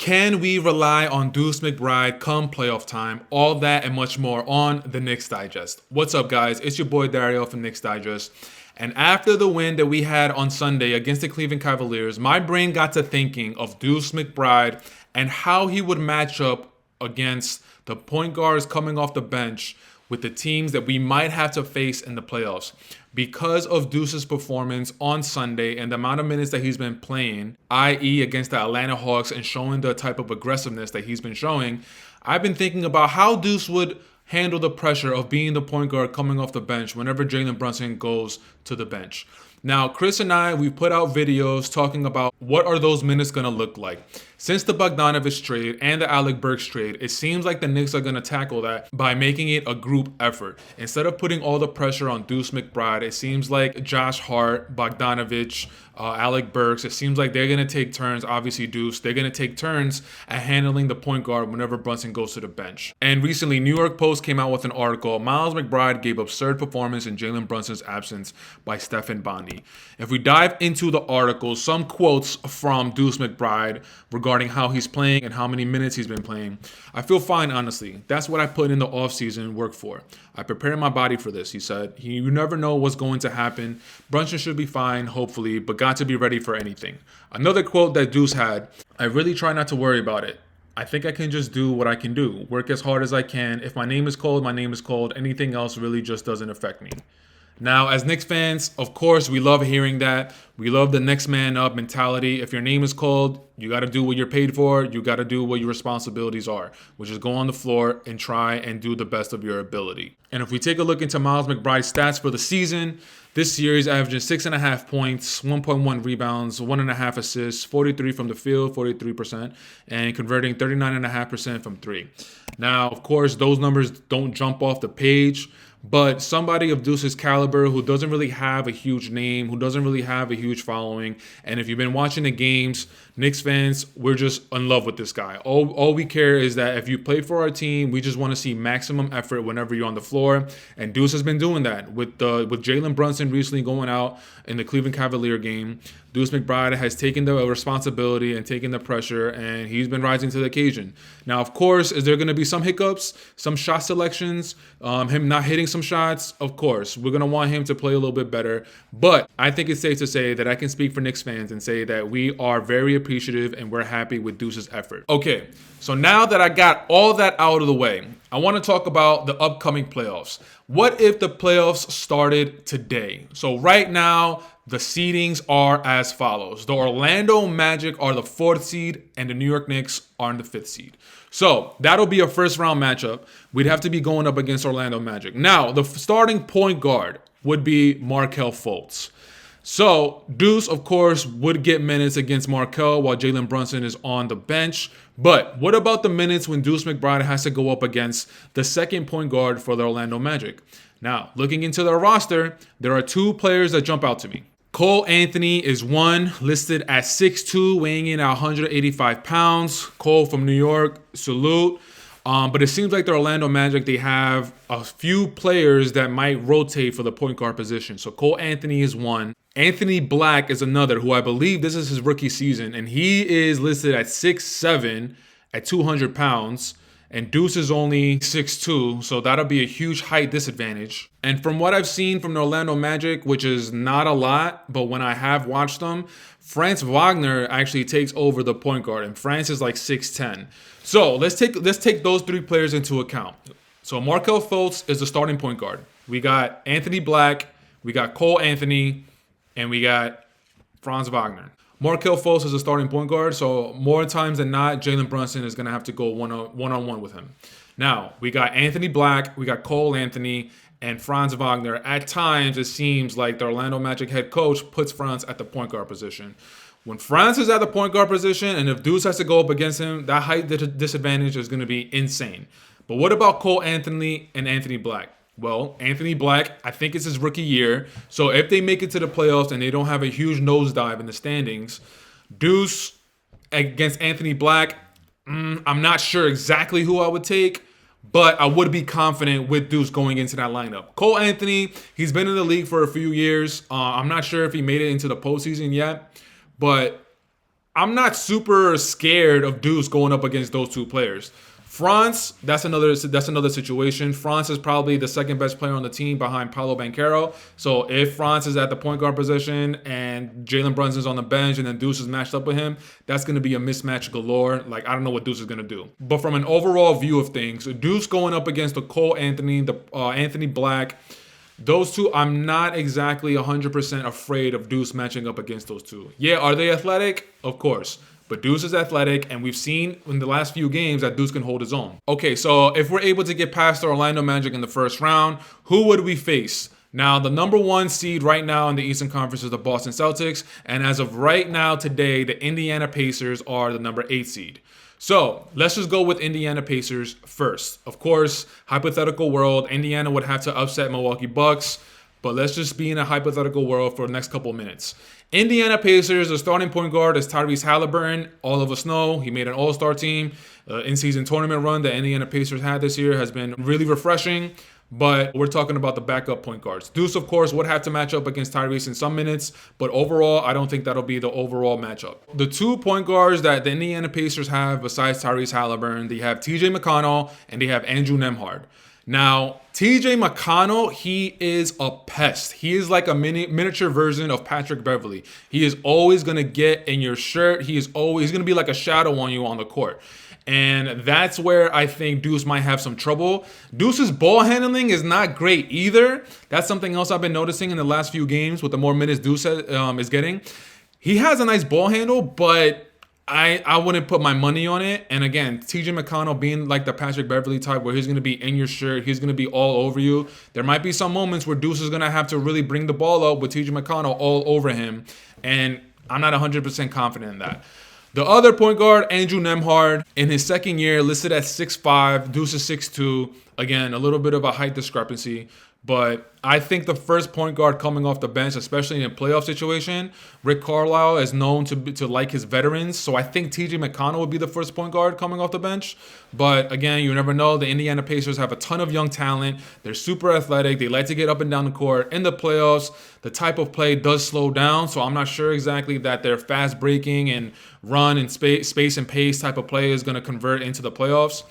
Can we rely on Deuce McBride come playoff time? All that and much more on the Knicks Digest. What's up, guys? It's your boy Dariel from Knicks Digest. And after the win that we had on Sunday against the Cleveland Cavaliers, my brain got to thinking of Deuce McBride and how he would match up against the point guards coming off the bench with the teams that we might have to face in the playoffs. Because of Deuce's performance on Sunday and the amount of minutes that he's been playing, i.e. against the Atlanta Hawks, and showing the type of aggressiveness that he's been showing, I've been thinking about how Deuce would handle the pressure of being the point guard coming off the bench whenever Jalen Brunson goes to the bench. Now, Chris and I, we put out videos talking about what are those minutes going to look like. Since the Bogdanovich trade and the Alec Burks trade, it seems like the Knicks are going to tackle that by making it a group effort. Instead of putting all the pressure on Deuce McBride, it seems like Josh Hart, Bogdanovich, Alec Burks, it seems like they're going to take turns, obviously Deuce, they're going to take turns at handling the point guard whenever Brunson goes to the bench. And recently, New York Post came out with an article, Miles McBride gave absurd performance in Jalen Brunson's absence by Stephen Bondy. If we dive into the article, some quotes from Deuce McBride regarding how he's playing and how many minutes he's been playing. I feel fine, honestly. That's what I put in the offseason work for. I prepared my body for this, he said. You never know what's going to happen. Brunson should be fine, hopefully, but got to be ready for anything. Another quote that Deuce had, I really try not to worry about it. I think I can just do what I can do. Work as hard as I can. If my name is called, my name is called. Anything else really just doesn't affect me. Now, as Knicks fans, of course, we love hearing that. We love the next man up mentality. If your name is called, you got to do what you're paid for. You got to do what your responsibilities are, which is go on the floor and try and do the best of your ability. And if we take a look into Miles McBride's stats for the season, this year he's averaging 6.5 points, 1.1 rebounds, 1.5 assists, 43 from the field, 43%, and converting 39.5% from three. Now, of course, those numbers don't jump off the page, but somebody of Deuce's caliber who doesn't really have a huge name, who doesn't really have a huge following, and if you've been watching the games, Knicks fans, we're just in love with this guy. All we care is that if you play for our team, we just want to see maximum effort whenever you're on the floor, and Deuce has been doing that. With Jalen Brunson recently going out in the Cleveland Cavalier game, Deuce McBride has taken the responsibility and taken the pressure, and he's been rising to the occasion. Now, of course, is there going to be some hiccups, some shot selections, him not hitting some shots? Of course. We're going to want him to play a little bit better. But I think it's safe to say that I can speak for Knicks fans and say that we are very appreciative and we're happy with Deuce's effort. Okay, so now that I got all that out of the way, I want to talk about the upcoming playoffs. What if the playoffs started today? So right now, the seedings are as follows. The Orlando Magic are the 4th seed and the New York Knicks are in the 5th seed. So that'll be a first round matchup. We'd have to be going up against Orlando Magic. Now, the starting point guard would be Markelle Fultz. So Deuce, of course, would get minutes against Markelle while Jalen Brunson is on the bench. But what about the minutes when Deuce McBride has to go up against the second point guard for the Orlando Magic? Now, looking into their roster, there are 2 players that jump out to me. Cole Anthony is one, listed at 6'2", weighing in at 185 pounds. Cole from New York, salute. But it seems like the Orlando Magic, they have a few players that might rotate for the point guard position. So Cole Anthony is one. Anthony Black is another, who I believe this is his rookie season, and he is listed at 6'7", at 200 pounds. And Deuce is only 6'2", so that'll be a huge height disadvantage. And from what I've seen from the Orlando Magic, which is not a lot, but when I have watched them, Franz Wagner actually takes over the point guard, and Franz is like 6'10". So let's take those 3 players into account. So Markelle Fultz is the starting point guard. We got Anthony Black, we got Cole Anthony, and we got Franz Wagner. Markelle Fultz is a starting point guard, so more times than not, Jalen Brunson is going to have to go one-on-one with him. Now, we got Anthony Black, we got Cole Anthony, and Franz Wagner. At times, it seems like the Orlando Magic head coach puts Franz at the point guard position. When Franz is at the point guard position, and if Deuce has to go up against him, that height disadvantage is going to be insane. But what about Cole Anthony and Anthony Black? Well, Anthony Black, I think it's his rookie year. So if they make it to the playoffs and they don't have a huge nosedive in the standings, Deuce against Anthony Black, I'm not sure exactly who I would take, but I would be confident with Deuce going into that lineup. Cole Anthony, he's been in the league for a few years. I'm not sure if he made it into the postseason yet, but I'm not super scared of Deuce going up against those two players. France, that's another situation. France is probably the second best player on the team behind Paolo Banchero. So if France is at the point guard position and Jalen Brunson's on the bench and then Deuce is matched up with him, that's going to be a mismatch galore. Like, I don't know what Deuce is going to do. But from an overall view of things, Deuce going up against the Cole Anthony, the Anthony Black, those two, I'm not exactly 100% afraid of Deuce matching up against those two. Yeah, are they athletic? Of course. But Deuce is athletic, and we've seen in the last few games that Deuce can hold his own. Okay, so if we're able to get past the Orlando Magic in the first round, who would we face? Now, the number one seed right now in the Eastern Conference is the Boston Celtics, and as of right now today, the Indiana Pacers are the number 8 seed. So let's just go with Indiana Pacers first. Of course, hypothetical world, Indiana would have to upset Milwaukee Bucks, but let's just be in a hypothetical world for the next couple of minutes. Indiana Pacers, the starting point guard is Tyrese Halliburton. All of us know he made an all-star team. In-season tournament run that Indiana Pacers had this year has been really refreshing. But we're talking about the backup point guards. Deuce, of course, would have to match up against Tyrese in some minutes, but overall, I don't think that'll be the overall matchup. The 2 point guards that the Indiana Pacers have besides Tyrese Halliburton, they have TJ McConnell and they have Andrew Nembhard. Now, TJ McConnell, he is a pest. He is like a miniature version of Patrick Beverley. He is always going to get in your shirt. He's going to be like a shadow on you on the court. And that's where I think Deuce might have some trouble. Deuce's ball handling is not great either. That's something else I've been noticing in the last few games with the more minutes Deuce is getting. He has a nice ball handle, but I wouldn't put my money on it. And again, TJ McConnell being like the Patrick Beverley type where he's going to be in your shirt, he's going to be all over you. There might be some moments where Deuce is going to have to really bring the ball up with TJ McConnell all over him. And I'm not 100% confident in that. The other point guard, Andrew Nembhard, in his second year, listed at 6'5", Deuce is 6'2". Again, a little bit of a height discrepancy. But I think the first point guard coming off the bench, especially in a playoff situation, Rick Carlisle is known to like his veterans. So I think TJ McConnell would be the first point guard coming off the bench. But again, you never know. The Indiana Pacers have a ton of young talent. They're super athletic. They like to get up and down the court. In the playoffs, the type of play does slow down. So I'm not sure exactly that their fast breaking and run and space and pace type of play is going to convert into the playoffs.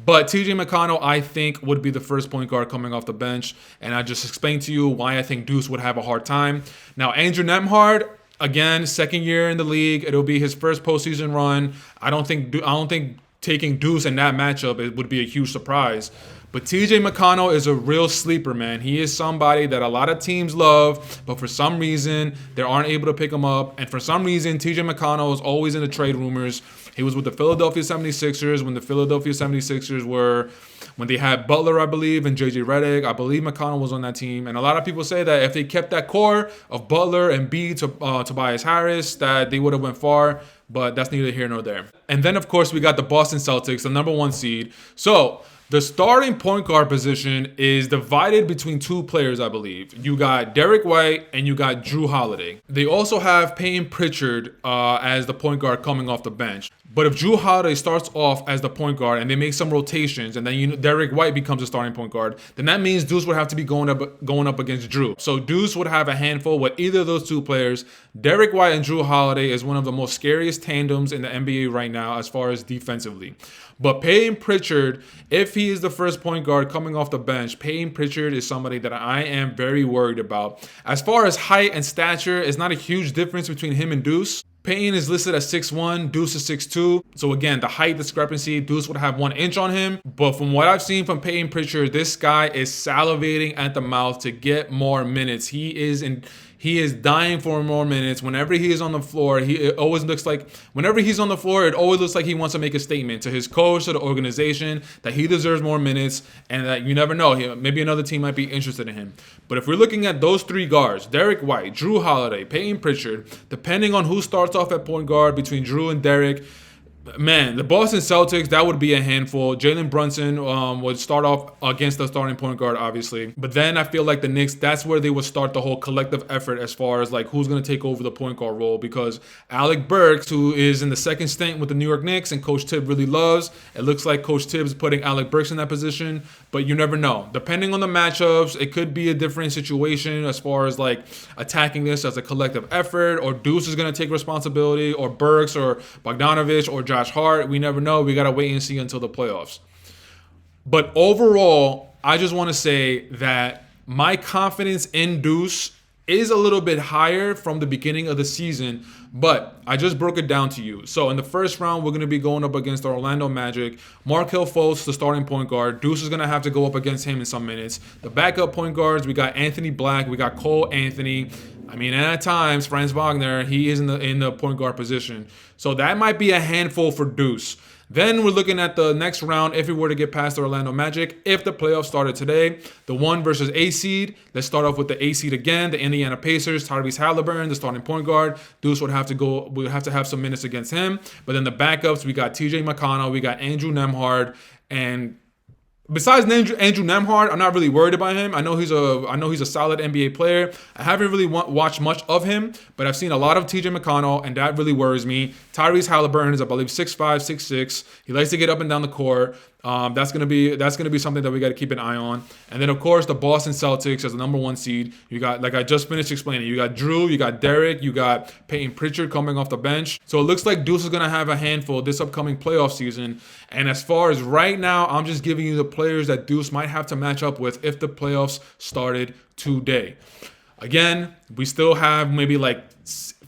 But TJ McConnell, I think, would be the first point guard coming off the bench. And I just explained to you why I think Deuce would have a hard time. Now, Andrew Nembhard, again, second year in the league. It'll be his first postseason run. I don't think taking Deuce in that matchup it would be a huge surprise. But TJ McConnell is a real sleeper, man. He is somebody that a lot of teams love, but for some reason, they aren't able to pick him up. And for some reason, TJ McConnell is always in the trade rumors. He was with the Philadelphia 76ers when the Philadelphia 76ers when they had Butler, I believe, and JJ Redick. I believe McConnell was on that team. And a lot of people say that if they kept that core of Butler and Tobias Harris, that they would have went far. But that's neither here nor there. And then, of course, we got the Boston Celtics, the number 1 seed. So the starting point guard position is divided between 2 players, I believe. You got Derek White and you got Drew Holiday. They also have Payton Pritchard as the point guard coming off the bench. But if Drew Holiday starts off as the point guard and they make some rotations and then Derek White becomes a starting point guard, then that means Deuce would have to be going up against Drew. So Deuce would have a handful with either of those 2 players. Derek White and Drew Holiday is one of the most scariest tandems in the NBA right now as far as defensively. But Payton Pritchard, if he is the first point guard coming off the bench, Payton Pritchard is somebody that I am very worried about. As far as height and stature, it's not a huge difference between him and Deuce. Payton is listed at 6'1", Deuce is 6'2". So again, the height discrepancy, Deuce would have 1 inch on him. But from what I've seen from Payton Pritchard, this guy is salivating at the mouth to get more minutes. He is dying for more minutes. Whenever he is on the floor, it always looks like he wants to make a statement to his coach, to the organization, that he deserves more minutes and that you never know, maybe another team might be interested in him. But if we're looking at those 3 guards, Derek White, Drew Holiday, Payton Pritchard, depending on who starts off at point guard between Drew and Derek, Man, the Boston Celtics, that would be a handful. Jalen Brunson would start off against the starting point guard, obviously. But then I feel like the Knicks, that's where they would start the whole collective effort as far as like who's going to take over the point guard role. Because Alec Burks, who is in the second stint with the New York Knicks and Coach Tibbs really loves, it looks like Coach Tibbs is putting Alec Burks in that position. But you never know. Depending on the matchups, it could be a different situation as far as like attacking this as a collective effort, or Deuce is going to take responsibility, or Burks, or Bogdanovich, or Josh Hart. We never know. We got to wait and see until the playoffs. But overall, I just want to say that my confidence in Deuce is a little bit higher from the beginning of the season, but I just broke it down to you. So in the first round, we're going to be going up against the Orlando Magic. Markelle Fultz, the starting point guard. Deuce is going to have to go up against him in some minutes. The backup point guards, we got Anthony Black, we got Cole Anthony. I mean, and at times, Franz Wagner, he is in the point guard position. So that might be a handful for Deuce. Then we're looking at the next round if we were to get past the Orlando Magic. If the playoffs started today, the 1 versus A seed. Let's start off with the A seed again, the Indiana Pacers. Tyrese Halliburton, the starting point guard. Deuce would have to have some minutes against him. But then the backups, we got TJ McConnell, we got Andrew Nembhard, and besides Andrew Nembhard, I'm not really worried about him. I know he's a solid NBA player. I haven't really watched much of him, but I've seen a lot of TJ McConnell, and that really worries me. Tyrese Halliburton is, I believe, 6'5", 6'6". He likes to get up and down the court. That's gonna be something that we got to keep an eye on. And then of course the Boston Celtics as the number 1 seed. You got, like I just finished explaining, you got Drew, you got Derek, you got Peyton Pritchard coming off the bench. So it looks like Deuce is gonna have a handful this upcoming playoff season. And as far as right now, I'm just giving you the players that Deuce might have to match up with if the playoffs started today. Again, we still have maybe like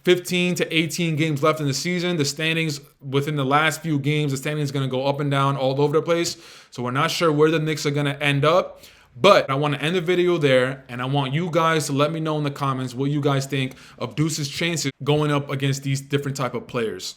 15 to 18 games left in the season. The standings within the last few games, the standings is going to go up and down all over the place. So we're not sure where the Knicks are going to end up. But I want to end the video there, and I want you guys to let me know in the comments what you guys think of Deuce's chances going up against these different type of players.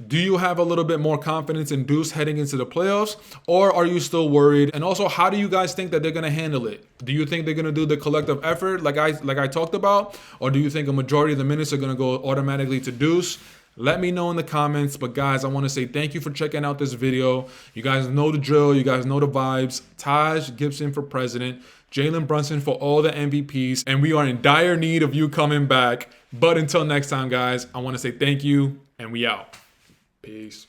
Do you have a little bit more confidence in Deuce heading into the playoffs, or are you still worried? And also, how do you guys think that they're going to handle it? Do you think they're going to do the collective effort like I talked about, or do you think a majority of the minutes are going to go automatically to Deuce? Let me know in the comments. But guys, I want to say thank you for checking out this video. You guys know the drill. You guys know the vibes. Taj Gibson for president. Jalen Brunson for all the MVPs. And we are in dire need of you coming back. But until next time, guys, I want to say thank you, and we out. Peace.